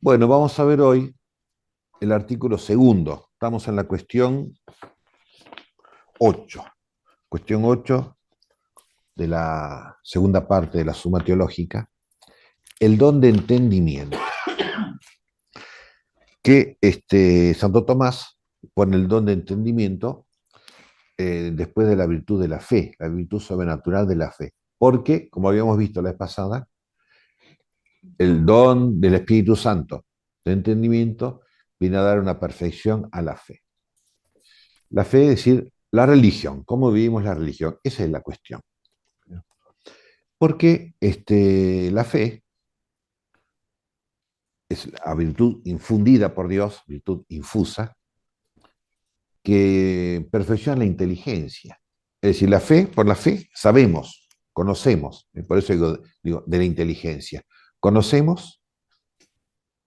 Bueno, vamos a ver hoy el artículo segundo. Estamos en la cuestión 8. Cuestión 8 de la segunda parte de la Suma Teológica. El don de entendimiento. Que Santo Tomás pone el don de entendimiento después de la virtud de la fe, la virtud sobrenatural de la fe. Porque, como habíamos visto la vez pasada, el don del Espíritu Santo de entendimiento viene a dar una perfección a la fe. La fe es decir, la religión, cómo vivimos la religión, esa es la cuestión. Porque la fe es la virtud infundida por Dios, virtud infusa, que perfecciona la inteligencia. Es decir, la fe, por la fe sabemos, conocemos, por eso digo de la inteligencia, conocemos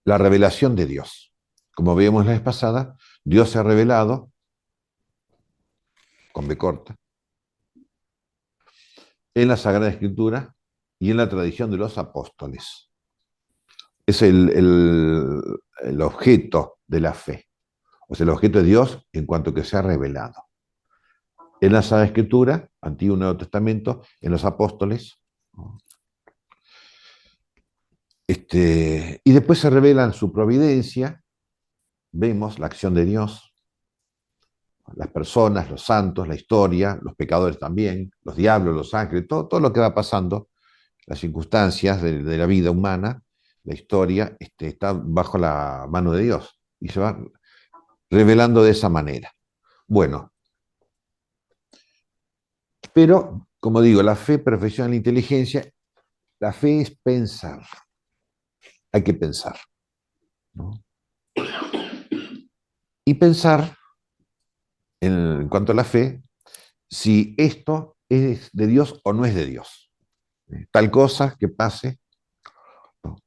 la revelación de Dios. Como vimos la vez pasada, Dios se ha revelado, con B corta, en la Sagrada Escritura y en la tradición de los apóstoles. Es el objeto de la fe, o sea, el objeto de Dios en cuanto que se ha revelado. En la Sagrada Escritura, Antiguo y Nuevo Testamento, en los apóstoles, y después se revela en su providencia, vemos la acción de Dios, las personas, los santos, la historia, los pecadores también, los diablos, los ángeles, todo lo que va pasando, las circunstancias de la vida humana, la historia, está bajo la mano de Dios y se va revelando de esa manera. Bueno, pero, como digo, la fe perfecciona la inteligencia, la fe es pensar, hay que pensar, ¿no? Y pensar, en cuanto a la fe, si esto es de Dios o no es de Dios. Tal cosa que pase, ¿no?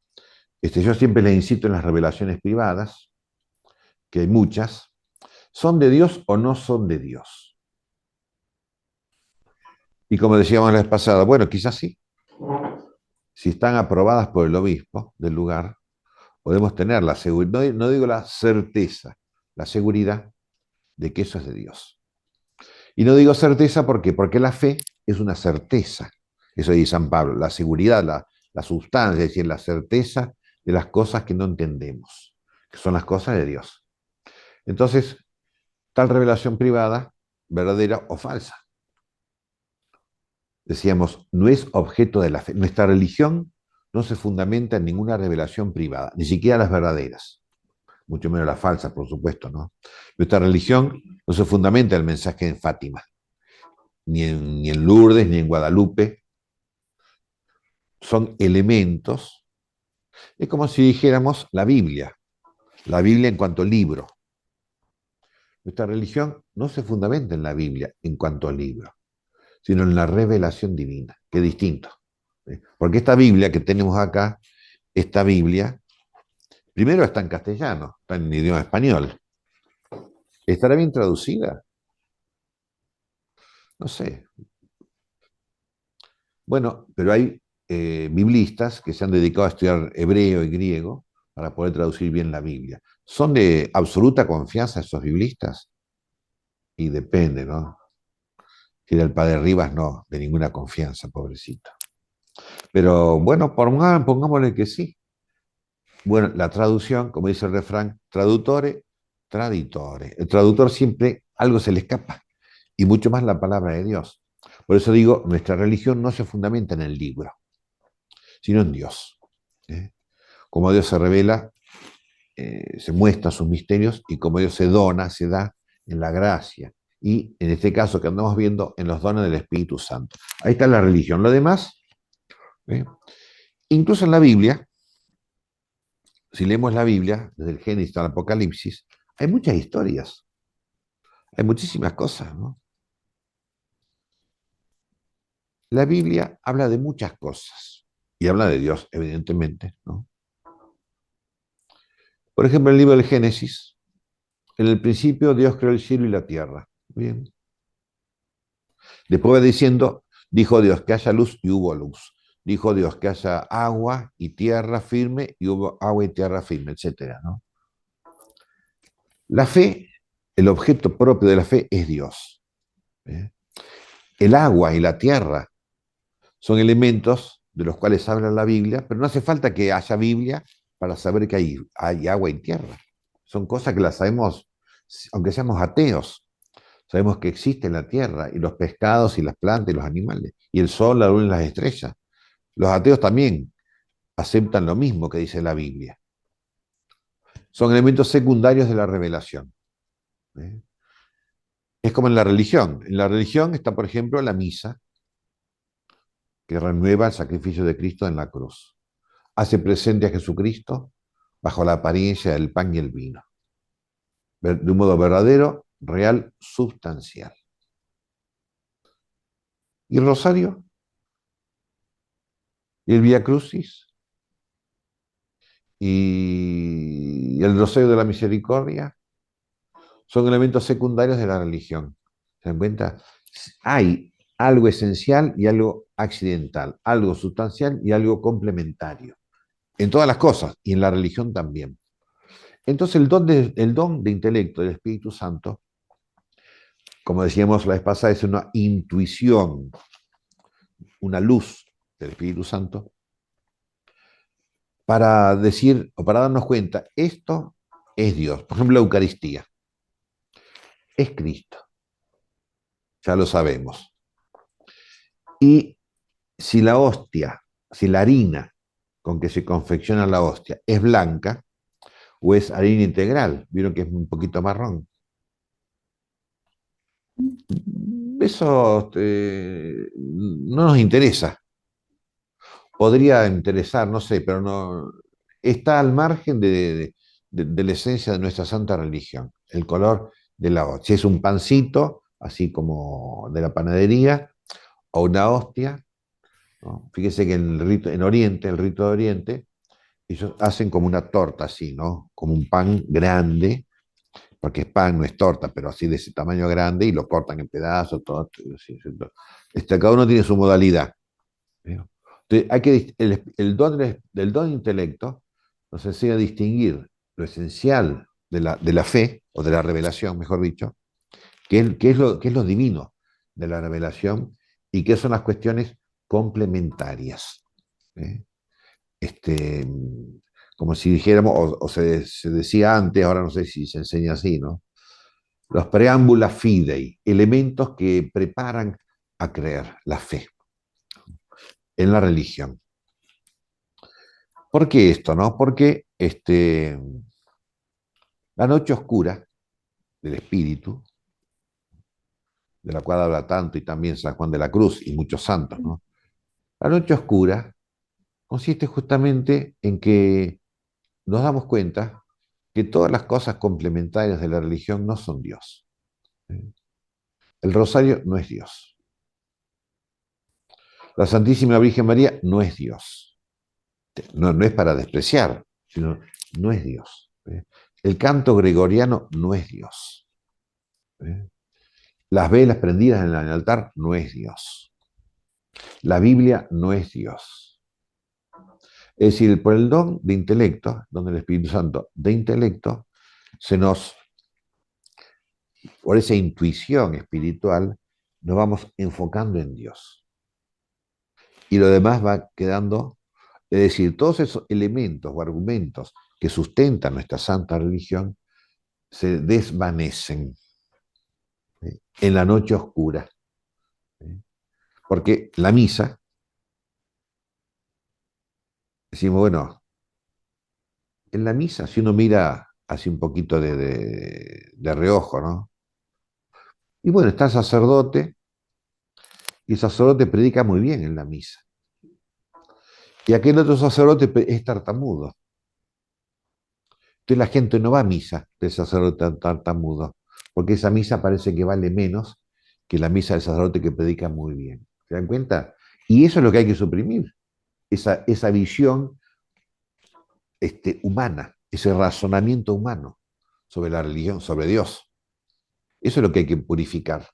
Yo siempre les incito en las revelaciones privadas, que hay muchas, ¿son de Dios o no son de Dios? Y como decíamos la vez pasada, bueno, quizás sí. Si están aprobadas por el obispo del lugar, podemos tener la seguridad, no digo la certeza, la seguridad de que eso es de Dios. Y no digo certeza porque la fe es una certeza. Eso dice San Pablo, la seguridad, la sustancia, es decir, la certeza de las cosas que no entendemos, que son las cosas de Dios. Entonces, tal revelación privada, verdadera o falsa. Decíamos, no es objeto de la fe. Nuestra religión no se fundamenta en ninguna revelación privada, ni siquiera las verdaderas, mucho menos las falsas, por supuesto, ¿no? Nuestra religión no se fundamenta en el mensaje en Fátima, ni en Lourdes, ni en Guadalupe. Son elementos. Es como si dijéramos la Biblia en cuanto libro. Nuestra religión no se fundamenta en la Biblia en cuanto al libro, sino en la revelación divina, que es distinto. Porque esta Biblia que tenemos acá, esta Biblia, primero está en castellano, está en idioma español. ¿Estará bien traducida? No sé. Bueno, pero hay biblistas que se han dedicado a estudiar hebreo y griego para poder traducir bien la Biblia. ¿Son de absoluta confianza esos biblistas? Y depende, ¿no? Si era el padre Rivas, no, de ninguna confianza, pobrecito. Pero bueno, pongámosle que sí. Bueno, la traducción, como dice el refrán, traductore, traditore. El traductor siempre algo se le escapa, y mucho más la palabra de Dios. Por eso digo, nuestra religión no se fundamenta en el libro, sino en Dios. ¿Eh? Como Dios se revela, se muestra sus misterios, y como Dios se dona, se da en la gracia. Y en este caso que andamos viendo, en los dones del Espíritu Santo. Ahí está la religión. Lo demás, ¿eh? Incluso en la Biblia, si leemos la Biblia, desde el Génesis al Apocalipsis, hay muchas historias, hay muchísimas cosas, ¿no? La Biblia habla de muchas cosas, y habla de Dios, evidentemente, ¿no? Por ejemplo, en el libro del Génesis, en el principio Dios creó el cielo y la tierra. Bien. Después va diciendo, dijo Dios, que haya luz y hubo luz. dijo Dios que haya agua y tierra firme, y hubo agua y tierra firme, etcétera, ¿no? La fe, el objeto propio de la fe es Dios. ¿Eh? El agua y la tierra son elementos de los cuales habla la Biblia, pero no hace falta que haya Biblia para saber que hay agua y tierra. Son cosas que las sabemos, aunque seamos ateos. Sabemos que existe la tierra y los pescados y las plantas y los animales, y el sol, la luna y las estrellas. Los ateos también aceptan lo mismo que dice la Biblia. Son elementos secundarios de la revelación. ¿Eh? Es como en la religión. En la religión está, por ejemplo, la misa, que renueva el sacrificio de Cristo en la cruz. Hace presente a Jesucristo bajo la apariencia del pan y el vino, de un modo verdadero, real, sustancial. ¿Y el rosario? ¿Y el Vía Crucis? ¿Y el rosario de la misericordia? Son elementos secundarios de la religión. ¿Se dan cuenta? Hay algo esencial y algo accidental, algo sustancial y algo complementario. En todas las cosas, y en la religión también. Entonces el don de intelecto del Espíritu Santo, como decíamos la vez pasada, es una intuición, una luz del Espíritu Santo, para decir o para darnos cuenta, esto es Dios. Por ejemplo, la Eucaristía es Cristo, ya lo sabemos. Y si la hostia, si la harina con que se confecciona la hostia es blanca o es harina integral, vieron que es un poquito marrón. Eso no nos interesa. Podría interesar, no sé, pero no está al margen de la esencia de nuestra santa religión, el color de la hostia. Si es un pancito, así como de la panadería, o una hostia, ¿no? Fíjese que en el rito, en Oriente, el rito de Oriente, ellos hacen como una torta así, ¿no? Como un pan grande, porque es pan, no es torta, pero así de ese tamaño grande, y lo cortan en pedazos, todo. Cada uno tiene su modalidad. ¿Veo? Entonces, el don de intelecto nos enseña a distinguir lo esencial de la fe, o de la revelación, mejor dicho, que es lo divino de la revelación, y qué son las cuestiones complementarias. ¿Eh? Este, como si dijéramos, o se decía antes, ahora no sé si se enseña así, ¿no? Los preámbula fidei, elementos que preparan a creer, la fe, en la religión. ¿Por qué esto, no? Porque la noche oscura del espíritu, de la cual habla tanto y también San Juan de la Cruz y muchos santos, ¿no? La noche oscura consiste justamente en que nos damos cuenta que todas las cosas complementarias de la religión no son Dios. El rosario no es Dios. La Santísima Virgen María no es Dios. No, no es para despreciar, sino no es Dios. El canto gregoriano no es Dios. Las velas prendidas en el altar no es Dios. La Biblia no es Dios. Es decir, por el don de intelecto, don del Espíritu Santo de intelecto, por esa intuición espiritual, nos vamos enfocando en Dios. Y lo demás va quedando, es decir, todos esos elementos o argumentos que sustentan nuestra santa religión se desvanecen, en la noche oscura. Porque la misa, decimos, bueno, en la misa, si uno mira así un poquito de reojo, ¿no? Y bueno, está el sacerdote, y el sacerdote predica muy bien en la misa. Y aquel otro sacerdote es tartamudo. Entonces la gente no va a misa del sacerdote tartamudo, porque esa misa parece que vale menos que la misa del sacerdote que predica muy bien. ¿Se dan cuenta? Y eso es lo que hay que suprimir, esa visión humana, ese razonamiento humano sobre la religión, sobre Dios. Eso es lo que hay que purificar.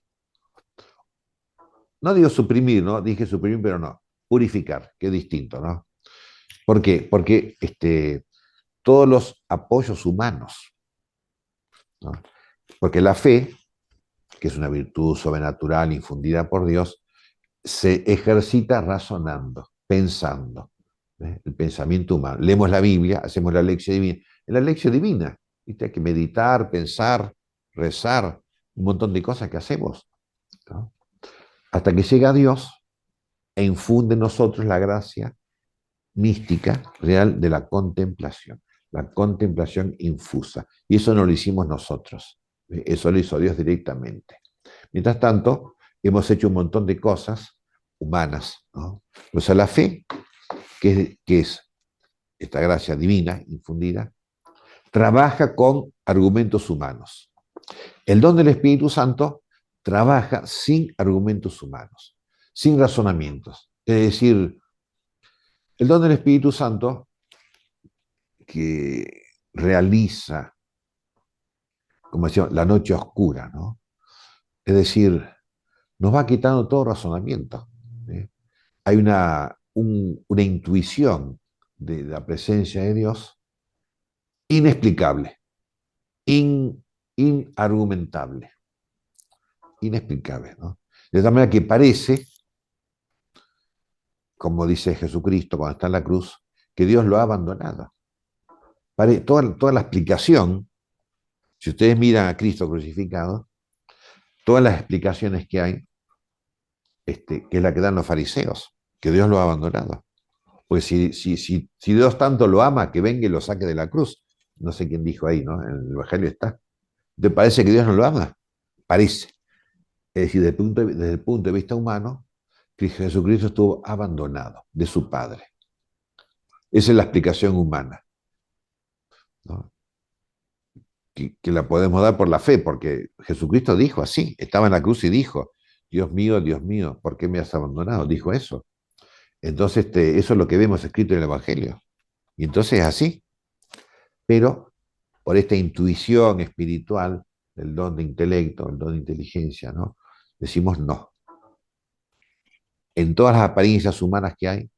No digo suprimir, ¿no? Dije suprimir, pero no. purificar, que es distinto, ¿no? ¿Por qué? Porque todos los apoyos humanos, ¿no? Porque la fe, que es una virtud sobrenatural infundida por Dios, se ejercita razonando, pensando. El pensamiento humano. Leemos la Biblia, hacemos la lección divina. En la lección divina, ¿viste? Hay que meditar, pensar, rezar, un montón de cosas que hacemos, ¿no? Hasta que llega Dios e infunde en nosotros la gracia mística real de la contemplación infusa. Y eso no lo hicimos nosotros, eso lo hizo Dios directamente. Mientras tanto, hemos hecho un montón de cosas humanas, ¿no? O sea, la fe, que es esta gracia divina infundida, trabaja con argumentos humanos. El don del Espíritu Santo trabaja sin argumentos humanos, sin razonamientos. Es decir, el don del Espíritu Santo que realiza, como decíamos, la noche oscura, ¿no? Es decir, nos va quitando todo razonamiento, ¿eh? Hay una intuición de la presencia de Dios inexplicable, in, inargumentable, inexplicable, ¿no? De tal manera que parece, como dice Jesucristo cuando está en la cruz, que Dios lo ha abandonado. Toda la explicación, si ustedes miran a Cristo crucificado, todas las explicaciones que hay, que es la que dan los fariseos, que Dios lo ha abandonado. Pues si Dios tanto lo ama, que venga y lo saque de la cruz. No sé quién dijo ahí, ¿no? En el Evangelio está. ¿Te parece que Dios no lo ama? Parece. Es decir, desde el punto de vista humano, que Jesucristo estuvo abandonado de su Padre. Esa es la explicación humana, ¿no? Que la podemos dar por la fe, porque Jesucristo dijo así, estaba en la cruz y dijo, Dios mío, ¿por qué me has abandonado? Dijo eso. Entonces, eso es lo que vemos escrito en el Evangelio. Y entonces es así. Pero por esta intuición espiritual, el don de intelecto, el don de inteligencia, ¿no? Decimos no. En todas las apariencias humanas que hay,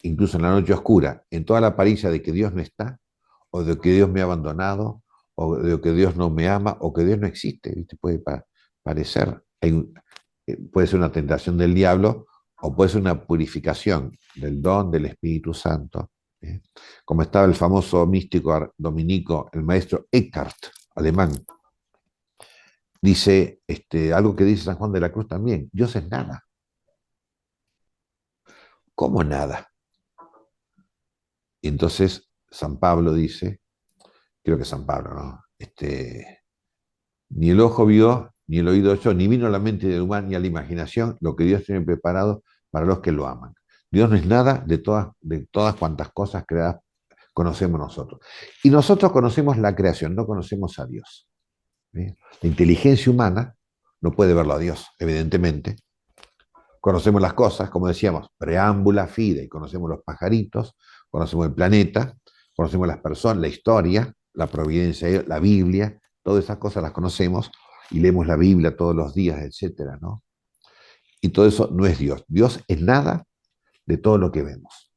incluso en la noche oscura, en toda la apariencia de que Dios no está, o de que Dios me ha abandonado, o de que Dios no me ama, o que Dios no existe, ¿viste? Puede parecer. Puede ser una tentación del diablo, o puede ser una purificación del don del Espíritu Santo, ¿eh? Como estaba el famoso místico dominico, el maestro Eckhart, alemán, dice algo que dice San Juan de la Cruz también: Dios es nada. ¿Cómo nada? Y entonces San Pablo dice, creo que San Pablo, ¿no? Ni el ojo vio, ni el oído oyó, ni vino a la mente del humano, ni a la imaginación lo que Dios tiene preparado para los que lo aman. Dios no es nada de todas cuantas cosas creadas conocemos nosotros. Y nosotros conocemos la creación, no conocemos a Dios, ¿sí? La inteligencia humana no puede verlo a Dios, evidentemente. Conocemos las cosas, como decíamos, preámbula, fide, conocemos los pajaritos, conocemos el planeta, conocemos las personas, la historia, la providencia, la Biblia, todas esas cosas las conocemos y leemos la Biblia todos los días, etcétera, ¿no? Y todo eso no es Dios. Dios es nada de todo lo que vemos.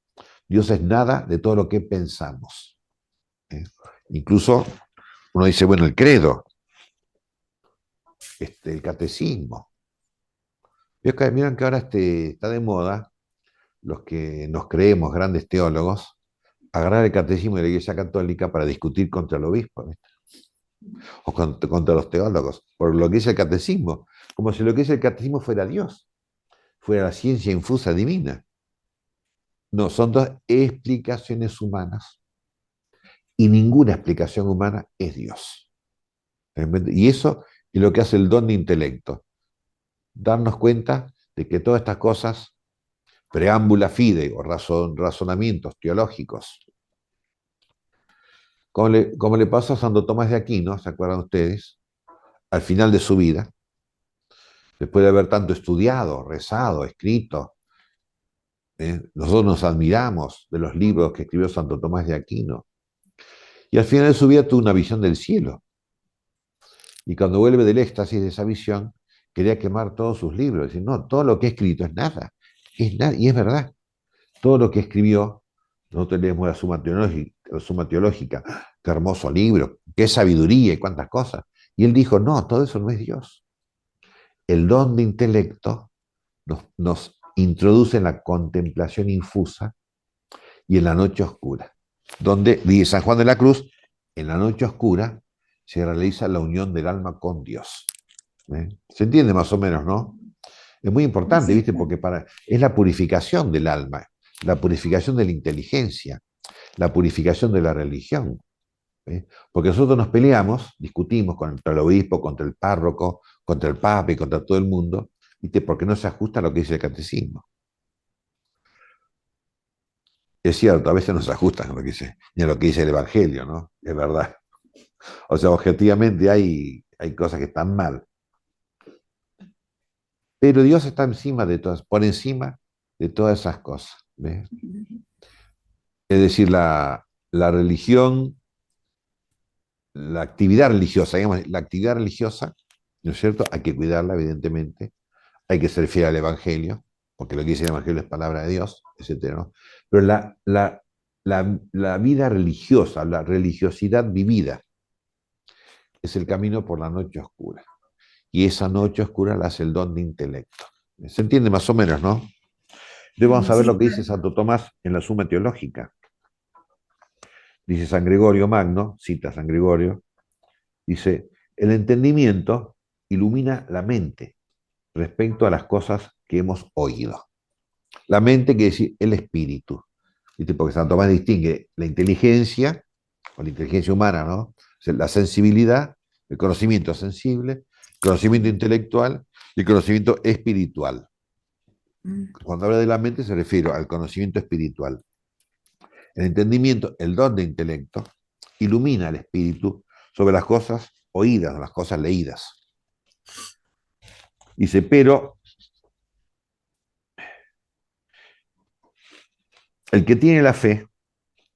Dios es nada de todo lo que pensamos, ¿eh? Incluso uno dice, bueno, el credo, el catecismo. Miren que ahora está de moda los que nos creemos grandes teólogos, agarrar el catecismo de la Iglesia Católica para discutir contra el obispo, ¿viste? O contra los teólogos, por lo que dice el catecismo, como si lo que dice el catecismo fuera Dios, fuera la ciencia infusa divina. No, son dos explicaciones humanas y ninguna explicación humana es Dios. Y eso es lo que hace el don de intelecto, darnos cuenta de que todas estas cosas, preámbula fide o razonamientos teológicos, como le pasó a Santo Tomás de Aquino, ¿se acuerdan ustedes? Al final de su vida, después de haber tanto estudiado, rezado, escrito, nosotros nos admiramos de los libros que escribió Santo Tomás de Aquino. Y al final de su vida tuvo una visión del cielo. Y cuando vuelve del éxtasis de esa visión, quería quemar todos sus libros. Decir, no, todo lo que he escrito es nada. y es verdad. Todo lo que escribió, nosotros leemos la Suma Teológica, qué hermoso libro, qué sabiduría y cuántas cosas. Y él dijo, no, todo eso no es Dios. El don de intelecto nos introduce en la contemplación infusa y en la noche oscura, donde, dice San Juan de la Cruz, en la noche oscura se realiza la unión del alma con Dios. ¿Se entiende más o menos, no? Es muy importante, Sí, ¿viste? Porque es la purificación del alma, la purificación de la inteligencia, la purificación de la religión. Porque nosotros nos peleamos, discutimos contra el obispo, contra el párroco, contra el papa y contra todo el mundo, ¿viste? Porque no se ajusta a lo que dice el catecismo. Es cierto, a veces no se ajustan a lo que dice, ni a lo que dice el Evangelio, ¿no? Es verdad. O sea, objetivamente hay cosas que están mal. Pero Dios está encima de todas, por encima de todas esas cosas. ¿Ves? Es decir, la religión, la actividad religiosa, digamos, la actividad religiosa, ¿no es cierto? Hay que cuidarla, evidentemente. Hay que ser fiel al Evangelio, porque lo que dice el Evangelio es palabra de Dios, etcétera, ¿no? Pero la vida religiosa, la religiosidad vivida, es el camino por la noche oscura. Y esa noche oscura la hace el don de intelecto. ¿Se entiende más o menos, no? Entonces vamos a ver sí, lo que dice claro. Santo Tomás en la Suma Teológica. Dice San Gregorio Magno, cita a San Gregorio, dice, el entendimiento ilumina la mente respecto a las cosas que hemos oído. La mente quiere decir el espíritu, ¿viste? Porque Santo Tomás distingue la inteligencia, o la inteligencia humana, ¿no? O sea, la sensibilidad, el conocimiento sensible, el conocimiento intelectual y el conocimiento espiritual. Mm. Cuando habla de la mente se refiere al conocimiento espiritual. El entendimiento, el don de intelecto, ilumina el espíritu sobre las cosas oídas, las cosas leídas. Dice, pero el que tiene la fe,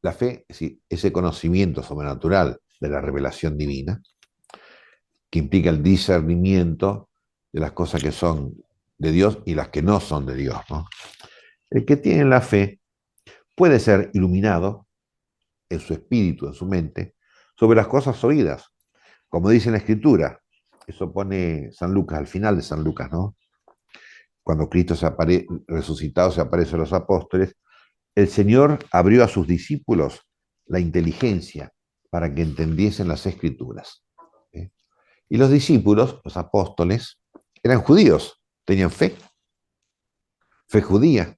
es decir, ese conocimiento sobrenatural de la revelación divina, que implica el discernimiento de las cosas que son de Dios y las que no son de Dios, ¿no? El que tiene la fe puede ser iluminado en su espíritu, en su mente, sobre las cosas oídas, como dice en la Escritura. Eso pone San Lucas, al final de San Lucas, ¿no? Cuando Cristo resucitado se aparece a los apóstoles, el Señor abrió a sus discípulos la inteligencia para que entendiesen las Escrituras. ¿Eh? Y los discípulos, los apóstoles, eran judíos, tenían fe judía.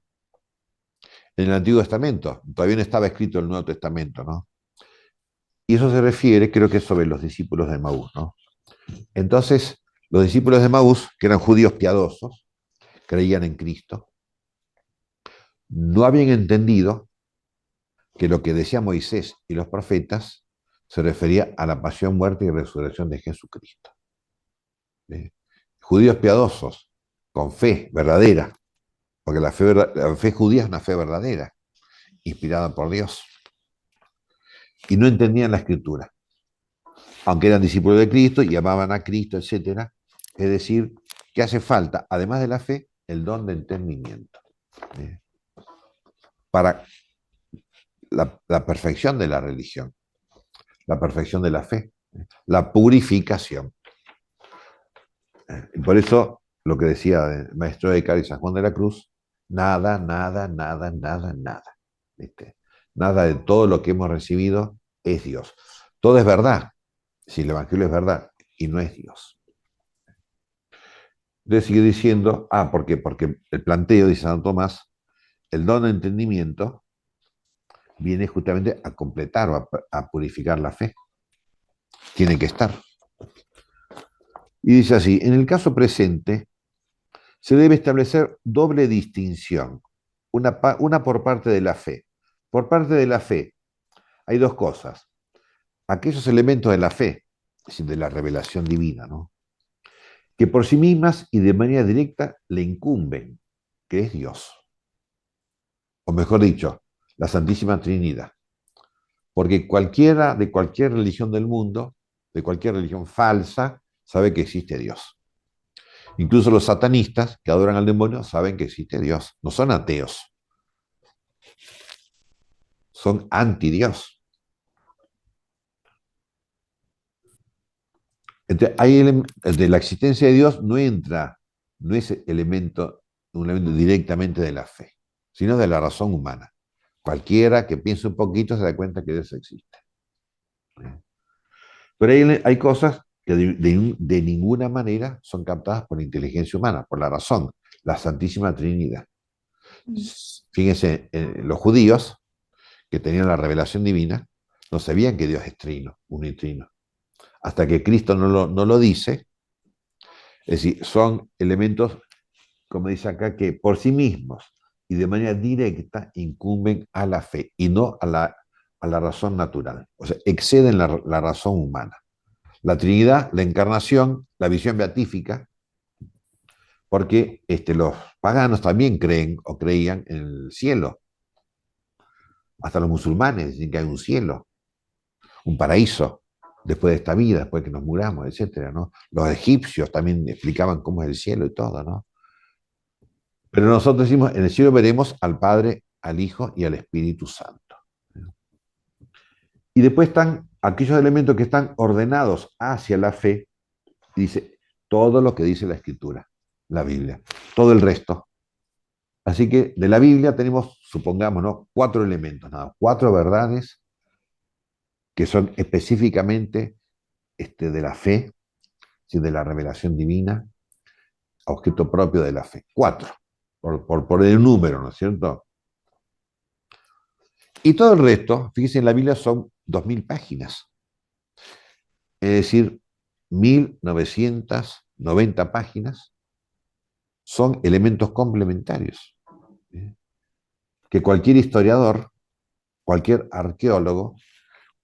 En el Antiguo Testamento, todavía no estaba escrito el Nuevo Testamento, ¿no? Y eso se refiere, creo que es sobre los discípulos de Maús, ¿no? Entonces, los discípulos de Maús, que eran judíos piadosos, creían en Cristo, no habían entendido que lo que decía Moisés y los profetas se refería a la pasión, muerte y resurrección de Jesucristo. ¿Sí? Judíos piadosos, con fe verdadera, porque la fe judía es una fe verdadera, inspirada por Dios, y no entendían la escritura, aunque eran discípulos de Cristo y amaban a Cristo, etcétera. Es decir, que hace falta, además de la fe, el don de entendimiento, ¿sí? Para la perfección de la religión, la perfección de la fe, la purificación. Y por eso, lo que decía el maestro de Cari San Juan de la Cruz, nada, nada, nada, nada, nada. ¿Viste? Nada de todo lo que hemos recibido es Dios. Todo es verdad, si el Evangelio es verdad, y no es Dios. Entonces sigue diciendo, ¿por qué? Porque el planteo, dice San Tomás, el don de entendimiento viene justamente a completar o a purificar la fe. Tiene que estar. Y dice así, en el caso presente, se debe establecer doble distinción, una por parte de la fe. Por parte de la fe hay dos cosas. Aquellos elementos de la fe, es decir, de la revelación divina, ¿no? Que por sí mismas y de manera directa le incumben, que es Dios. O mejor dicho, la Santísima Trinidad. Porque cualquiera de cualquier religión del mundo, de cualquier religión falsa, sabe que existe Dios. Incluso los satanistas que adoran al demonio saben que existe Dios. No son ateos, son anti-Dios. Entonces, de la existencia de Dios no entra, no es un elemento directamente de la fe, sino de la razón humana. Cualquiera que piense un poquito se da cuenta que Dios existe. Pero hay cosas que de ninguna manera son captadas por la inteligencia humana, por la razón, la Santísima Trinidad. Fíjense, los judíos que tenían la revelación divina no sabían que Dios es trino, unitrino. Hasta que Cristo no lo dice, es decir, son elementos, como dice acá, que por sí mismos y de manera directa incumben a la fe y no a la razón natural. O sea, exceden la razón humana. La Trinidad, la encarnación, la visión beatífica, porque los paganos también creen o creían en el cielo. Hasta los musulmanes dicen que hay un cielo, un paraíso, después de esta vida, después de que nos muramos, etcétera, ¿no? Los egipcios también explicaban cómo es el cielo y todo, ¿no? Pero nosotros decimos, en el cielo veremos al Padre, al Hijo y al Espíritu Santo. Y después están aquellos elementos que están ordenados hacia la fe, dice todo lo que dice la Escritura, la Biblia, todo el resto. Así que de la Biblia tenemos, supongamos, ¿no? 4 elementos, nada, 4 verdades que son específicamente de la fe, de la revelación divina, objeto propio de la fe. 4, por el número, ¿no es cierto? Y todo el resto, fíjense, en la Biblia son 2000 páginas, es decir, 1990 páginas son elementos complementarios, ¿sí? Que cualquier historiador, cualquier arqueólogo,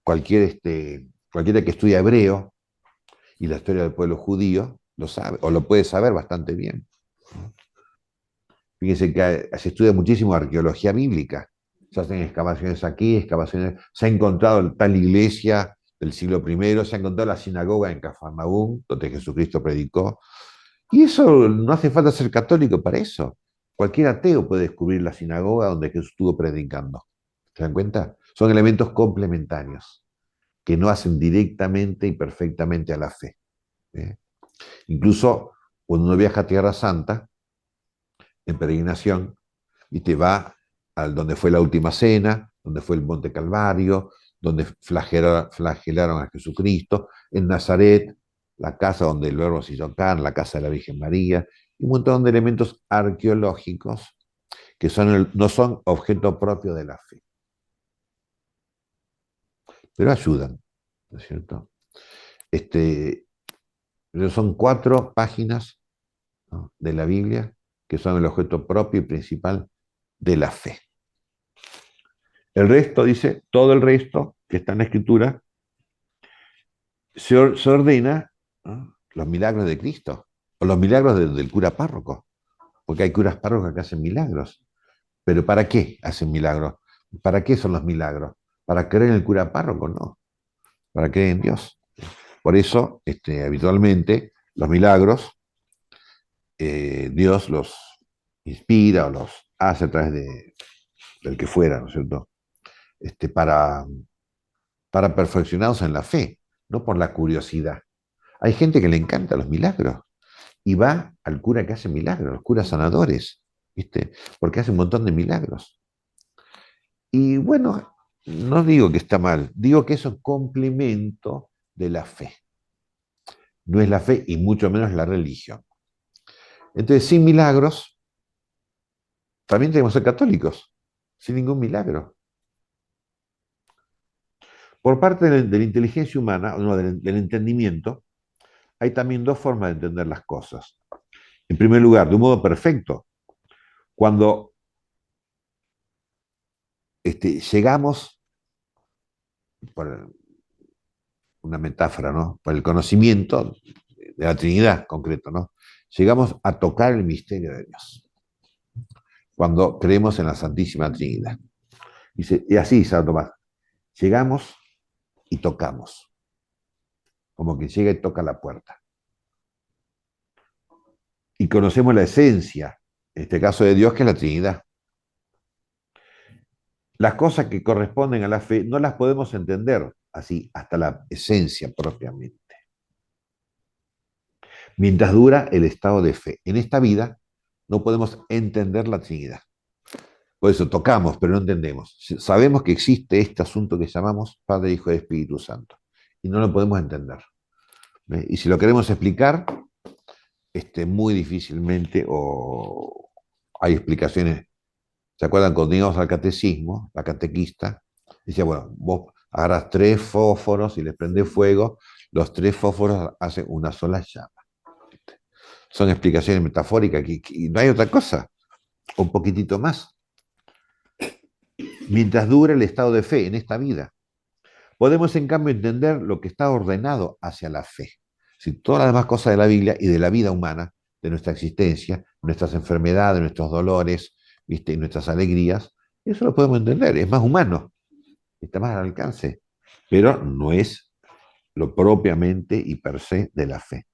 cualquiera que estudia hebreo y la historia del pueblo judío lo sabe, o lo puede saber bastante bien. Fíjense que se estudia muchísimo arqueología bíblica. Se hacen excavaciones aquí, excavaciones. Se ha encontrado tal iglesia del siglo I, se ha encontrado la sinagoga en Cafarnaúm, donde Jesucristo predicó. Y eso no hace falta ser católico para eso. Cualquier ateo puede descubrir la sinagoga donde Jesús estuvo predicando. ¿Se dan cuenta? Son elementos complementarios que no hacen directamente y perfectamente a la fe. ¿Eh? Incluso cuando uno viaja a Tierra Santa, en peregrinación, y te va al donde fue la última cena, donde fue el Monte Calvario, donde flagelaron a Jesucristo, en Nazaret, la casa donde el Verbo se hizo carne, la casa de la Virgen María, y un montón de elementos arqueológicos que no son objeto propio de la fe, pero ayudan, ¿no es cierto? Pero son 4 páginas, ¿no?, de la Biblia que son el objeto propio y principal de la fe. El resto, dice, todo el resto que está en la Escritura, se ordena, ¿no?, los milagros de Cristo, o los milagros del cura párroco, porque hay curas párrocos que hacen milagros. ¿Pero para qué hacen milagros? ¿Para qué son los milagros? ¿Para creer en el cura párroco? No, para creer en Dios. Por eso, habitualmente, los milagros, Dios los inspira o los hace a través del que fuera, ¿no es cierto? Este, para, para perfeccionarnos en la fe, no por la curiosidad. Hay gente que le encanta los milagros y va al cura que hace milagros, los curas sanadores, ¿viste? Porque hace un montón de milagros. Y bueno, no digo que está mal, digo que eso es complemento de la fe. No es la fe y mucho menos la religión. Entonces, sin milagros, también tenemos que ser católicos, sin ningún milagro. Por parte de la inteligencia humana, no, del entendimiento, hay también 2 formas de entender las cosas. En primer lugar, de un modo perfecto, cuando llegamos, por una metáfora, ¿no?, por el conocimiento de la Trinidad concreto, ¿no?, llegamos a tocar el misterio de Dios, cuando creemos en la Santísima Trinidad. Y así, Santo Tomás, llegamos y tocamos, como que llega y toca la puerta. y conocemos la esencia, en este caso de Dios, que es la Trinidad. Las cosas que corresponden a la fe no las podemos entender así, hasta la esencia propiamente. Mientras dura el estado de fe. En esta vida no podemos entender la Trinidad. Por eso tocamos, pero no entendemos. Sabemos que existe este asunto que llamamos Padre, Hijo y Espíritu Santo. Y no lo podemos entender. Y si lo queremos explicar, muy difícilmente, o hay explicaciones. ¿Se acuerdan cuando íbamos al catecismo, la catequista? Decía, bueno, vos agarras 3 fósforos y les prendés fuego, los 3 fósforos hacen una sola llama. Son explicaciones metafóricas, y no hay otra cosa, un poquitito más. Mientras dure el estado de fe en esta vida, podemos en cambio entender lo que está ordenado hacia la fe. Si todas las demás cosas de la Biblia y de la vida humana, de nuestra existencia, nuestras enfermedades, nuestros dolores, ¿viste? Y nuestras alegrías, eso lo podemos entender, es más humano, está más al alcance, pero no es lo propiamente y per se de la fe.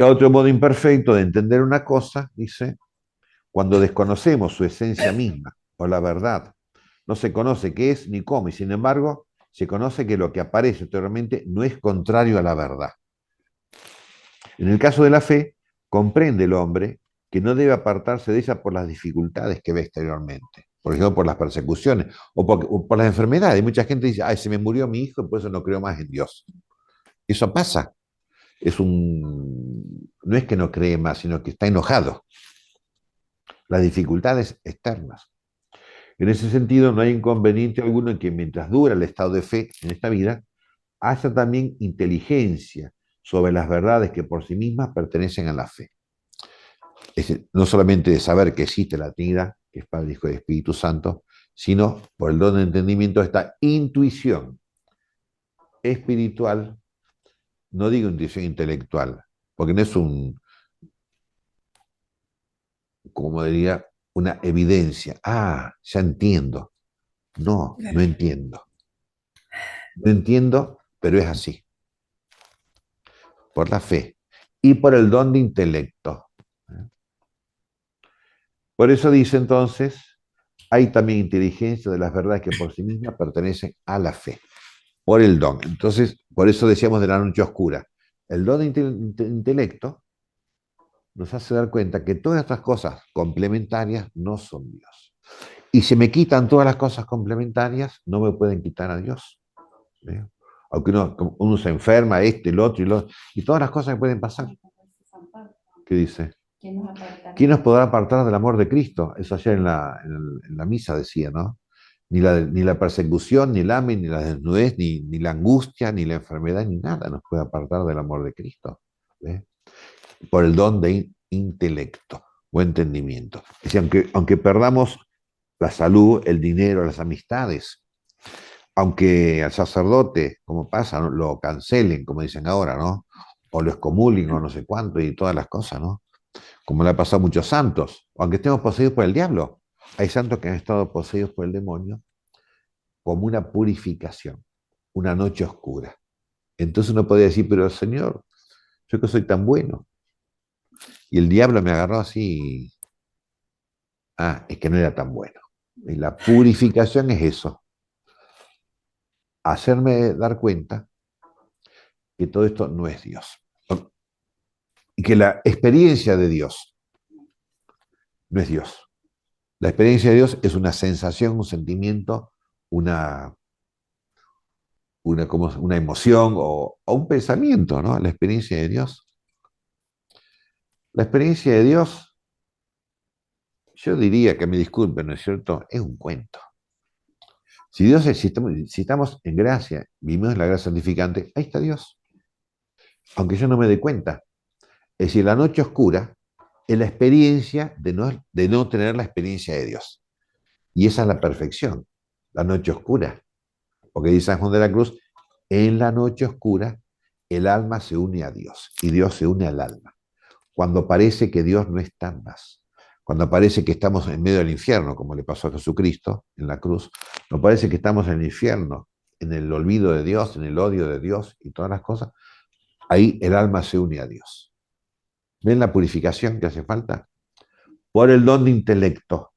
Otro modo imperfecto de entender una cosa, dice, cuando desconocemos su esencia misma o la verdad, no se conoce qué es ni cómo, y sin embargo, se conoce que lo que aparece exteriormente no es contrario a la verdad. En el caso de la fe, comprende el hombre que no debe apartarse de ella por las dificultades que ve exteriormente, por ejemplo, por las persecuciones o por las enfermedades. Mucha gente dice, ay, se me murió mi hijo y por eso no creo más en Dios. Eso pasa. No es que no cree más, sino que está enojado. Las dificultades externas. En ese sentido, no hay inconveniente alguno en que mientras dura el estado de fe en esta vida, haya también inteligencia sobre las verdades que por sí mismas pertenecen a la fe. Es decir, no solamente de saber que existe la Trinidad, que es Padre, Hijo y Espíritu Santo, sino por el don de entendimiento de esta intuición espiritual, no digo intuición intelectual, porque no es como diría, una evidencia. Ah, ya entiendo. No, no entiendo. No entiendo, pero es así. Por la fe y por el don de intelecto. Por eso dice entonces, hay también inteligencia de las verdades que por sí mismas pertenecen a la fe, por el don. Entonces, por eso decíamos de la noche oscura. El don de intelecto nos hace dar cuenta que todas estas cosas complementarias no son Dios. Y si me quitan todas las cosas complementarias, no me pueden quitar a Dios. ¿Eh? Aunque uno se enferma, el otro y lo otro, y todas las cosas que pueden pasar. ¿Qué dice? ¿Quién nos podrá apartar del amor de Cristo? Eso ayer en la misa decía, ¿no? Ni la persecución, ni el hambre, ni la desnudez, ni la angustia, ni la enfermedad, ni nada nos puede apartar del amor de Cristo. ¿Eh? Por el don de intelecto o entendimiento. Es decir, aunque perdamos la salud, el dinero, las amistades, aunque al sacerdote, como pasa, ¿no? Lo cancelen, como dicen ahora, ¿no? O lo excomulguen o no sé cuánto y todas las cosas, ¿no? Como le ha pasado a muchos santos, aunque estemos poseídos por el diablo. Hay santos que han estado poseídos por el demonio como una purificación, una noche oscura. Entonces uno podría decir, pero Señor, yo que soy tan bueno. Y el diablo me agarró así. Ah, es que no era tan bueno. Y la purificación es eso, hacerme dar cuenta que todo esto no es Dios. Y que la experiencia de Dios no es Dios. La experiencia de Dios es una sensación, un sentimiento, una, como una emoción o un pensamiento, ¿no? La experiencia de Dios. La experiencia de Dios, yo diría que me disculpen, ¿no es cierto? Es un cuento. Si Dios si estamos en gracia, vivimos en la gracia santificante, ahí está Dios. Aunque yo no me dé cuenta. Es decir, la noche oscura es la experiencia de no tener la experiencia de Dios. Y esa es la perfección, la noche oscura. Porque dice San Juan de la Cruz, en la noche oscura el alma se une a Dios y Dios se une al alma. Cuando parece que Dios no está más, cuando parece que estamos en medio del infierno, como le pasó a Jesucristo en la cruz, nos parece que estamos en el infierno, en el olvido de Dios, en el odio de Dios y todas las cosas, Ahí el alma se une a Dios. ¿Ven la purificación que hace falta? Por el don de intelecto.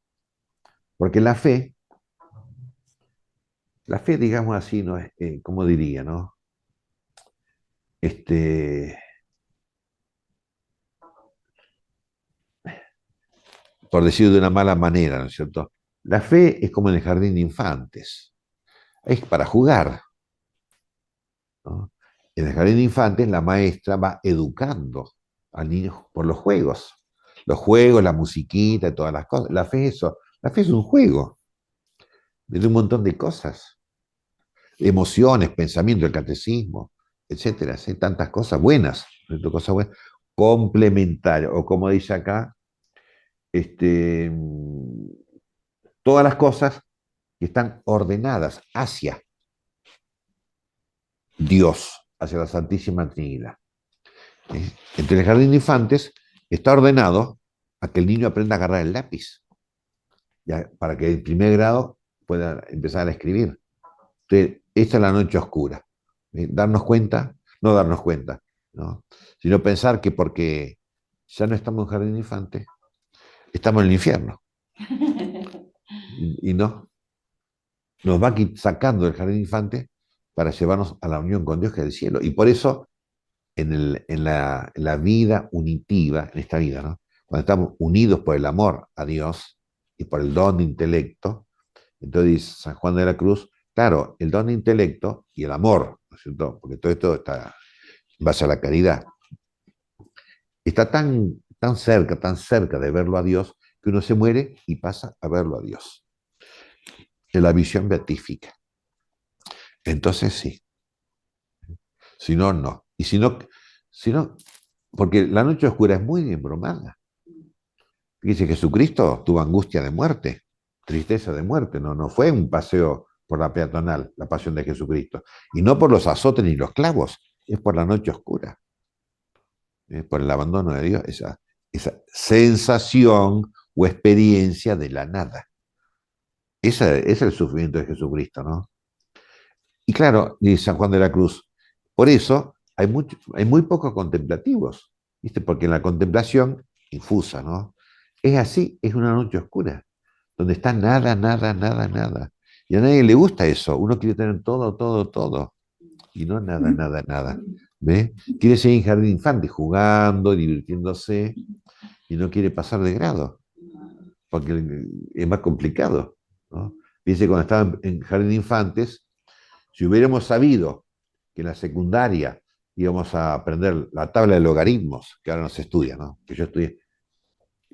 Porque la fe, digamos así, no es, ¿cómo diría, no? Este, por decirlo de una mala manera, ¿no es cierto? La fe es como en el jardín de infantes, es para jugar, ¿no? En el jardín de infantes la maestra va educando al niño por los juegos, la musiquita y todas las cosas. La fe es eso, la fe es un juego de un montón de cosas, emociones, pensamiento, el catecismo, etcétera, ¿sí? Tantas cosas buenas, complementarias, o como dice acá, este, todas las cosas que están ordenadas hacia Dios, hacia la Santísima Trinidad. ¿Sí? Entre el jardín de infantes está ordenado a que el niño aprenda a agarrar el lápiz, ya, para que el primer grado pueda empezar a escribir. Entonces, esta es la noche oscura. Darnos cuenta, no darnos cuenta, ¿no? Sino pensar que porque ya no estamos en jardín de infantes, estamos en el infierno. Y no, nos va sacando del jardín de infantes para llevarnos a la unión con Dios que es el cielo. Y por eso en la vida unitiva, en esta vida, ¿no? Cuando estamos unidos por el amor a Dios y por el don de intelecto, entonces dice San Juan de la Cruz, claro, el don de intelecto y el amor, ¿no es cierto? Porque todo esto está en base a la caridad. Está tan cerca de verlo a Dios, que uno se muere y pasa a verlo a Dios. En la visión beatífica. Entonces sí, si no, no. Y si no, porque la noche oscura es muy embromada. Dice Jesucristo tuvo angustia de muerte, tristeza de muerte, no fue un paseo por la peatonal, la pasión de Jesucristo. Y no por los azotes ni los clavos, es por la noche oscura, por el abandono de Dios, esa sensación o experiencia de la nada. Ese es el sufrimiento de Jesucristo, ¿no? Y claro, dice San Juan de la Cruz, por eso hay muy pocos contemplativos, ¿viste? Porque en la contemplación infusa, ¿no? Es así, es una noche oscura, donde está nada, nada, nada, nada. Y a nadie le gusta eso, uno quiere tener todo, todo, todo, y no nada, nada, nada. ¿Ve? Quiere seguir en jardín infante, jugando, divirtiéndose, y no quiere pasar de grado, porque es más complicado, ¿no? Dice, cuando estaba en jardín de infantes, si hubiéramos sabido que en la secundaria íbamos a aprender la tabla de logaritmos, que ahora no se estudia, ¿no? Que yo estudié.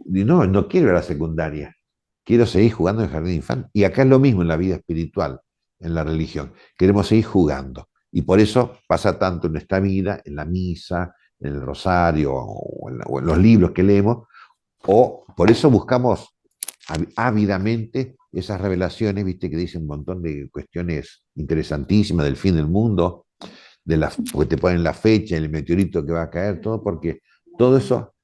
Y no quiero ir a la secundaria. Quiero seguir jugando en el jardín infante. Y acá es lo mismo en la vida espiritual, en la religión. Queremos seguir jugando. Y por eso pasa tanto en nuestra vida, en la misa, en el rosario o en los libros que leemos, o por eso buscamos ávidamente esas revelaciones, viste, que dicen un montón de cuestiones interesantísimas del fin del mundo, porque te ponen la fecha, el meteorito que va a caer, todo, porque todo eso,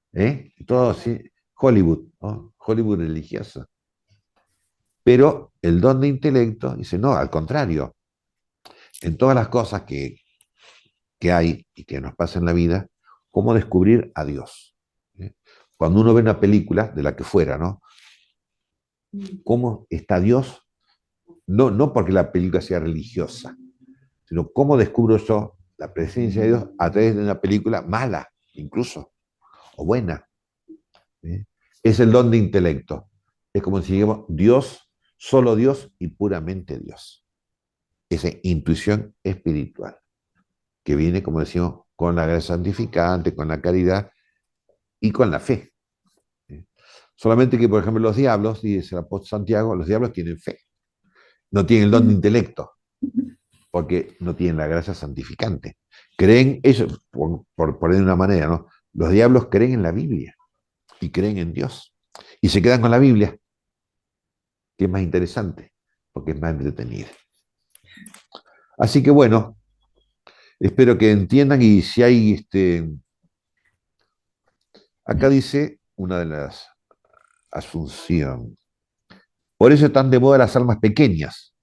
todo así, Hollywood, ¿no? Hollywood religioso. Pero el don de intelecto dice, no, al contrario, en todas las cosas que hay y que nos pasan en la vida, cómo descubrir a Dios. ¿Eh? Cuando uno ve una película, de la que fuera, ¿no? ¿Cómo está Dios? No porque la película sea religiosa, sino cómo descubro yo la presencia de Dios a través de una película mala, incluso, o buena. ¿Sí? Es el don de intelecto. Es como si digamos Dios, solo Dios y puramente Dios. Esa intuición espiritual, que viene, como decimos, con la gracia santificante, con la caridad y con la fe. ¿Sí? Solamente que, por ejemplo, los diablos, dice el apóstol Santiago, los diablos tienen fe, no tienen el don de intelecto, porque no tienen la gracia santificante. Creen, eso, por poner de una manera, ¿no? Los diablos creen en la Biblia y creen en Dios. Y se quedan con la Biblia, que es más interesante, porque es más entretenida. Así que bueno, espero que entiendan y si hay, acá dice una de las Asunción. Por eso están de moda las almas pequeñas.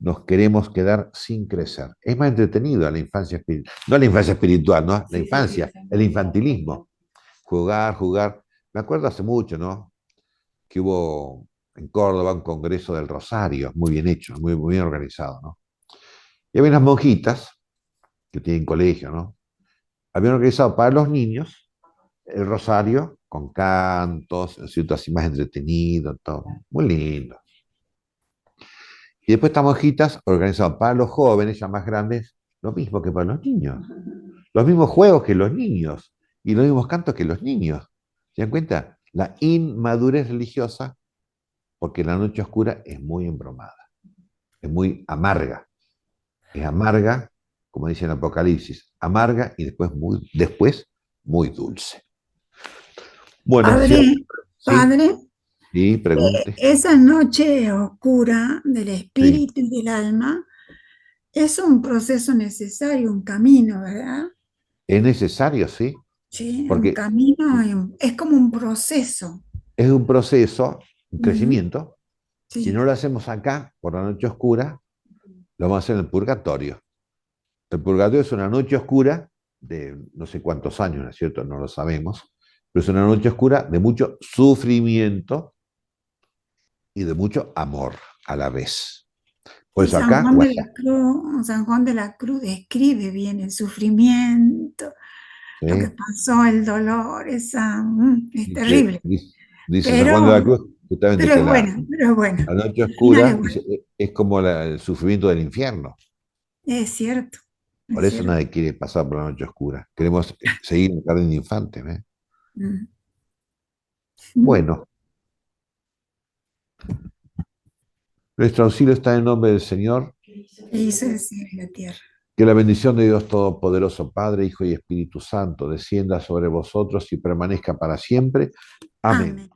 nos queremos quedar sin crecer. Es más entretenido la infancia espiritual, no la infancia espiritual, ¿no? La infancia, el infantilismo. Jugar, jugar. Me acuerdo hace mucho, ¿no? Que hubo en Córdoba un congreso del Rosario, muy bien hecho, muy bien organizado, ¿no? Y había unas monjitas que tienen colegio, ¿no? Habían organizado para los niños el Rosario con cantos, ¿cierto? Así más entretenido, todo. Muy lindo. Y después estas monjitas organizaban para los jóvenes ya más grandes lo mismo que para los niños. Los mismos juegos que los niños y los mismos cantos que los niños. ¿Se dan cuenta? La inmadurez religiosa, porque la noche oscura es muy embromada, es muy amarga. Es amarga, como dice en Apocalipsis, amarga y después muy dulce. Bueno, cierto. Padre, Sí, padre, sí, pregunte. esa noche oscura del Sí, espíritu y del alma es un proceso necesario, un camino, ¿verdad? es necesario, sí, Sí, un porque camino, es como un proceso. es un proceso, un Ujú. crecimiento. Si no Sí, lo hacemos acá, por la noche oscura, lo vamos a hacer en el purgatorio. El purgatorio es una noche oscura de no sé cuántos años, ¿no es cierto? No lo sabemos, pero es una noche oscura de mucho sufrimiento y de mucho amor a la vez. Por y eso acá o allá. San Juan de la Cruz describe bien el sufrimiento, lo que ¿Sí? pasó, el dolor, es Dice, terrible, dice, dice San Juan de pero, la Cruz justamente que pero es bueno, la noche al final es oscura bueno, dice, es como el sufrimiento del infierno. es cierto, Por es eso cierto. nadie quiere pasar por la noche oscura. Queremos seguir en el jardín de infantes. ¿Eh? Mm. Bueno, nuestro auxilio está en el nombre del Señor. E hizo el cielo y la tierra. Que la bendición de Dios Todopoderoso, Padre, Hijo y Espíritu Santo, descienda sobre vosotros y permanezca para siempre. Amén. Amén.